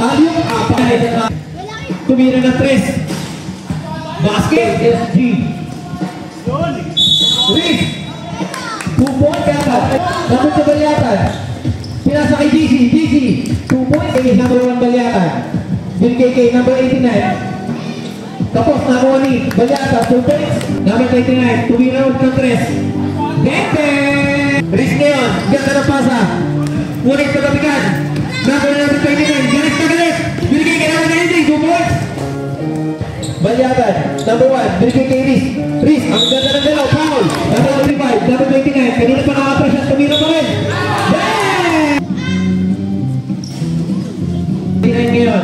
Ayun, apat. Tumira na 3. Basket, SG. Riz. 2 point yata. Dapat sa Balyatan. Pinasa kay DC. 2 points. Kay number 1 Balyatan. Binigay kay number 89. Tapos nakuha ni Balyatan. 2 points. Number 89. Tumira ulit ng 3. Dente! Riz ngayon. Ganda na pasa. Ngunit pagkabigan. Number 29. Galit na galit. Binigay kay number 90. 2 points. Balyatan, number 1, binigay kay Riz. Riz, ang ganda ng galaw, foul. Number 35, number 29, kanina pa nakapresyon, tumira pa rin. Bang! 29 ngayon,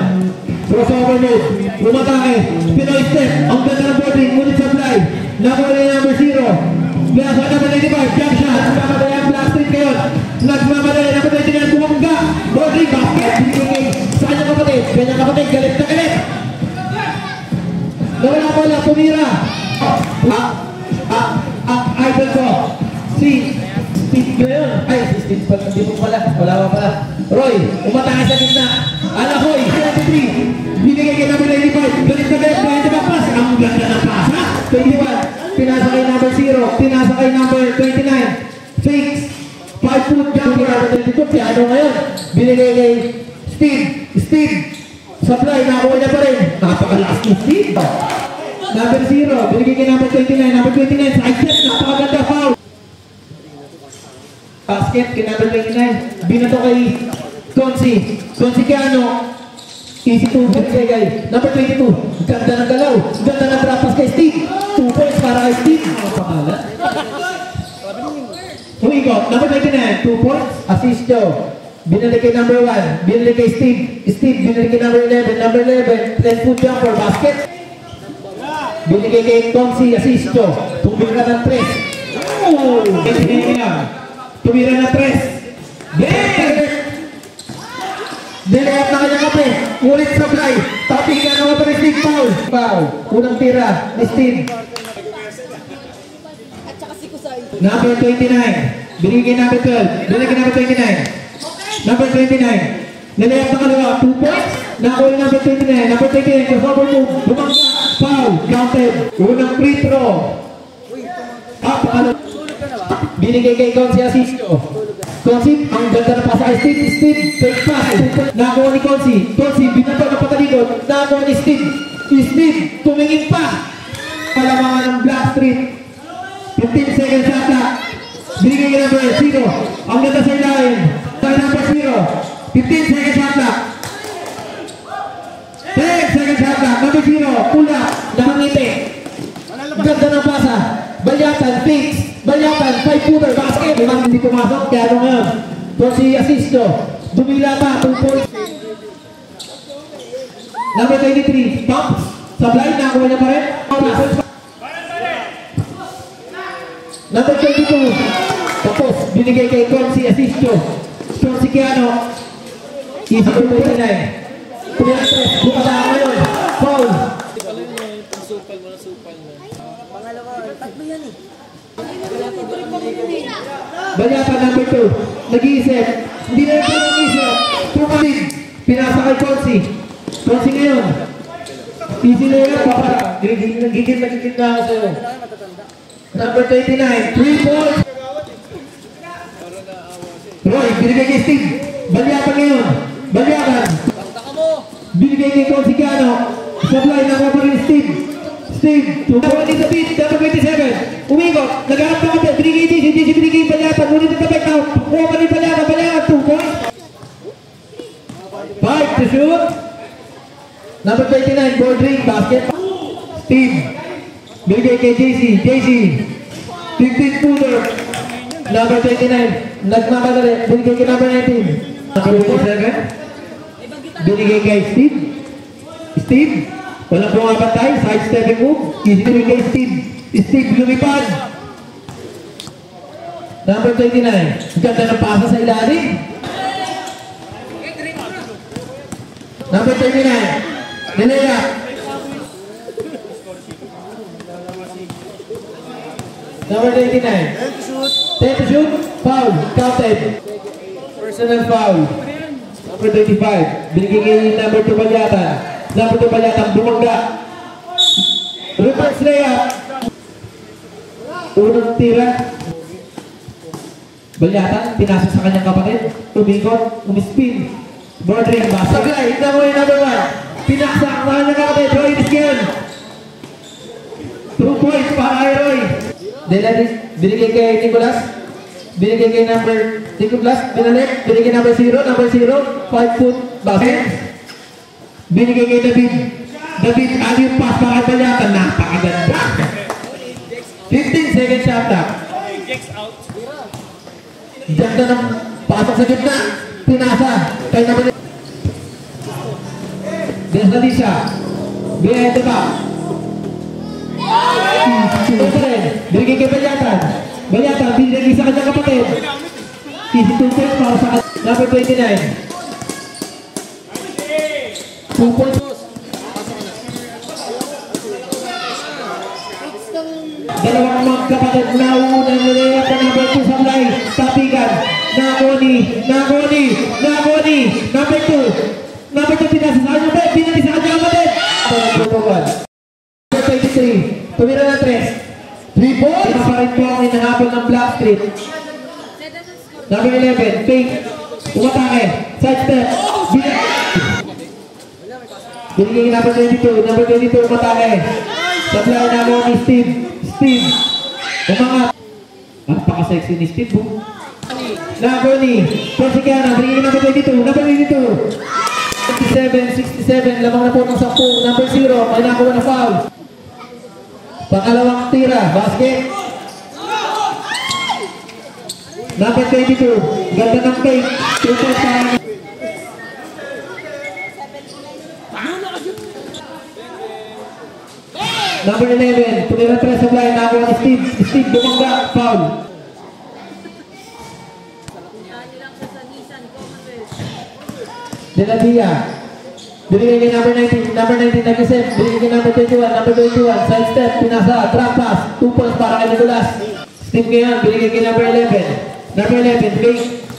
crossover move, lumatake, Pinoy step, ang ganda ng boarding, ngunit supply. Number 0, Blaster number 95, jump shot, nagmamadali ang Black Street ngayon. Nagmamadali, number 29, bumangga, boarding, basket, binigay sa kanyang kapatid, galit na galit. Wala, tumira. Idol ko. Steve ngayon. Ay, si Steve pala. Hindi mo pala. Wala pa pala. Roy, umatake sa gitna. Alahoy, 73. Binigay kay number 95. Galit na galit. Kaya diba pass? Ang ganda ng pass, ha? 21. Pinasa kay number 0. Pinasa kay number 29. Fakes. 5 foot jump. Number 22. Piano ngayon. Binigay kay Steve. Supply, nakuha niya pa rin. Napakalakas ni Steve. Number 0, binigay kay number 29. Number 29, side step, napakaganda, foul. Basket kay number 29. Binato kay Consi Kiano. Easy 2 binigay kay number 22. Ganda ng galaw. Ganda ng trapas kay Steve. 2 points para kay Steve. Ang pangalan. Humigot, number 29. 2 points. Assist nyo. Binili kay number 1, binili kay Steve, binili kay number 11, number 11, 10 foot jumper, basket. Binigay kay Consi, assist nyo, tumira ng 3. Tumira ng 3. Nilayap na kanya kape, ulit supply, tapigan naman pa ni Steve, foul. Unang tira ni Steve. Number 29, binigay kay number 12, binigay kay number 29. Number 29, nilayap na kalawa, 2 points. Nakuha yung number 29, number 29, crossover move, bumangga, foul, counted. Unang free throw. Binigay kay Consi Asisto. Consi, ang ganda na pasa kay Steve, fake pass. Nakuha ni Consi, binato na patalikod, nakuha ni Steve, tumingin pa. Palamangan ng Black Street. 15 seconds shot clock. Binigay kay number 0, ang ganda sa ilalim. Number 0, 15 seconds shot clock. 10 seconds shot clock. Number 0, pula, nakangiti. Ganda ng pasa. Balyatan, fix. Balyatan, 5-footer, basket. Hindi pumasok, kaya ano ngayon. So si Asisto, dumila pa, 2 points. Number 23, pumps. Supply, nakuha niya pa rin. Number 22, tapos binigay kay Consi Asisto. Consi Kiano, easy 29. Tumira 3, bukata ngayon. Foul. Pangalawa, tatlo yan eh. Balyatan number 2, nag-iisip. Hindi na rin pa nag-iisip. Tumalig, pinasa kay Consi. Consi ngayon. Easy na yan, papa. Gigil na ako sa'yo. Number 29, 3 points. Roy, binigay kay Steve. Balyatan ngayon. Balyatan. Binigay kay Consi Kiano. Supply na pa rin Steve. Tumawa din sa beat. Number 27. Umigot. Nagharap na kapit. Binigay DC. Binigay Balyatan. Ngunit ito back out. Kuha pa rin Balyatan. Balyatan. 2 points. 5 to shoot. Number 29. Ball ring. Basket. Steve. Binigay kay JC. 15-footer. Number 29. Nagmamadali. Binigay kay number 19. Number 27. Binigay kay Steve. Walang bumabantay. Side stepping move. Easy kay Steve lumipad. Number 29. Ganda ng pasa sa ilalim. Number 39. Nilaya. Number 29. 10 to shoot. Foul. Counted. Personal foul. number 25. Binigay kay number 2 Balyatan. Number 2 Balyatan, bumangga. Reverse layup. Unang tira. Balyatan, pinasa sa kanyang kapatid. Tumikot, umispin. Bordering, sablay, nakuha yung number 1. Pinaksa ang kanyang kapatid. Roy Diskin. 2 points para kay Roy. Binigay kay Nicolas. Binigay kay number Nicolas. Binigay number 0. Number 0. 5 foot basket. Binigay kay David. David, yung pass para kay Balyatan. Napakaganda. 15 seconds shot clock. Ganda ng pasok sa gitna. Pinasa. Kay number Desladisha. Behind the back. Binigay kay Balyatan. Balyatan, binigay sa kanyang kapatid. Easy 2 points para sa number 29. 2 points. Dalawang magkapatid na unang nilayap na number 2 sa fly. Tapigan. Nagoni. Number 2. Number 2 pinasa sa kanyang kapatid. Binigay sa kanyang kapatid. Number 23. Tumira na 3. 3 points. Pinaparin po ang inahabol ng Blackstreet. Number 11. Fake. Umatake. Side step. Binigay number 22. Number 22 umatake. Supply na mo ni Steve. Umangat. Napaka-sexy ni Steve. Nagoni. Persikiana. Binigay number 22. Number 22. 67. Lamang na po ng 10. Number 0. May nakuha na foul. Pangalawang tira, basket. Number 22, ganda ng fake. 2 points para. Number 11, tumira 3 sa fly, nakuha ni Steve. Steve, bumangga, foul. Denabia. Binigay kay number 19, nag-isip. Binigay kay number 21, side step, pinasa, trap pass, 2 points para kay Nicolas. Steve ngayon, binigay kay number 11. Number 11, fake,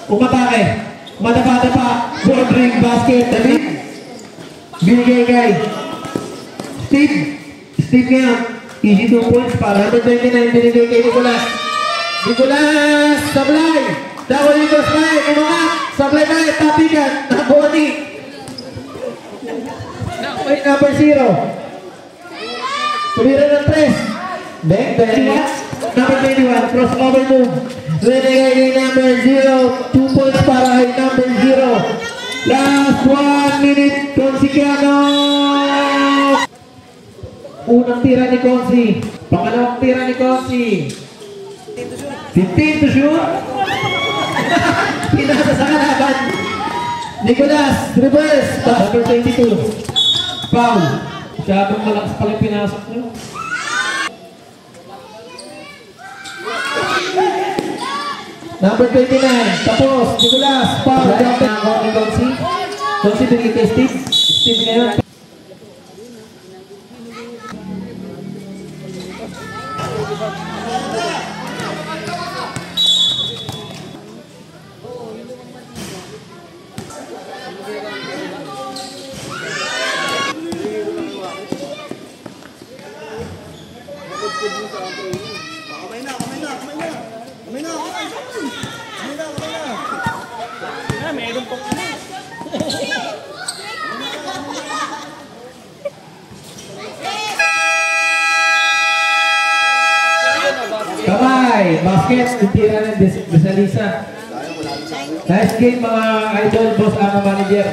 umatake, madapa, bordering, basket, David. Binigay kay Steve ngayon, easy 2 points para number 29, binigay kay Nicolas. Nicolas, sablay, daw Nicolas May, umangat, sablay May, tapigan, Nagoni. Wait, number 0. Tumira ng 3. Back. Number 21. Crossover move. Renegay kay number 0. 2 points para kay number 0. Last 1 minute. Consigliano. Unang tira ni Consi. Pangalawang tira ni Consi. 15 to shoot. Pinasa sa kalaban. Nicolas. Reverse. Number 22. Foul. Masyadong malakas pala yung pinasok nyo. Number 29. Tapos. Nicolas. Foul. Nakakuha ni Donsi. Donsi binigay kay Steve. Steve ngayon. Meron po kami. Kamay, basket, tira ng Desalisa. Nice game mga idol, boss, manager.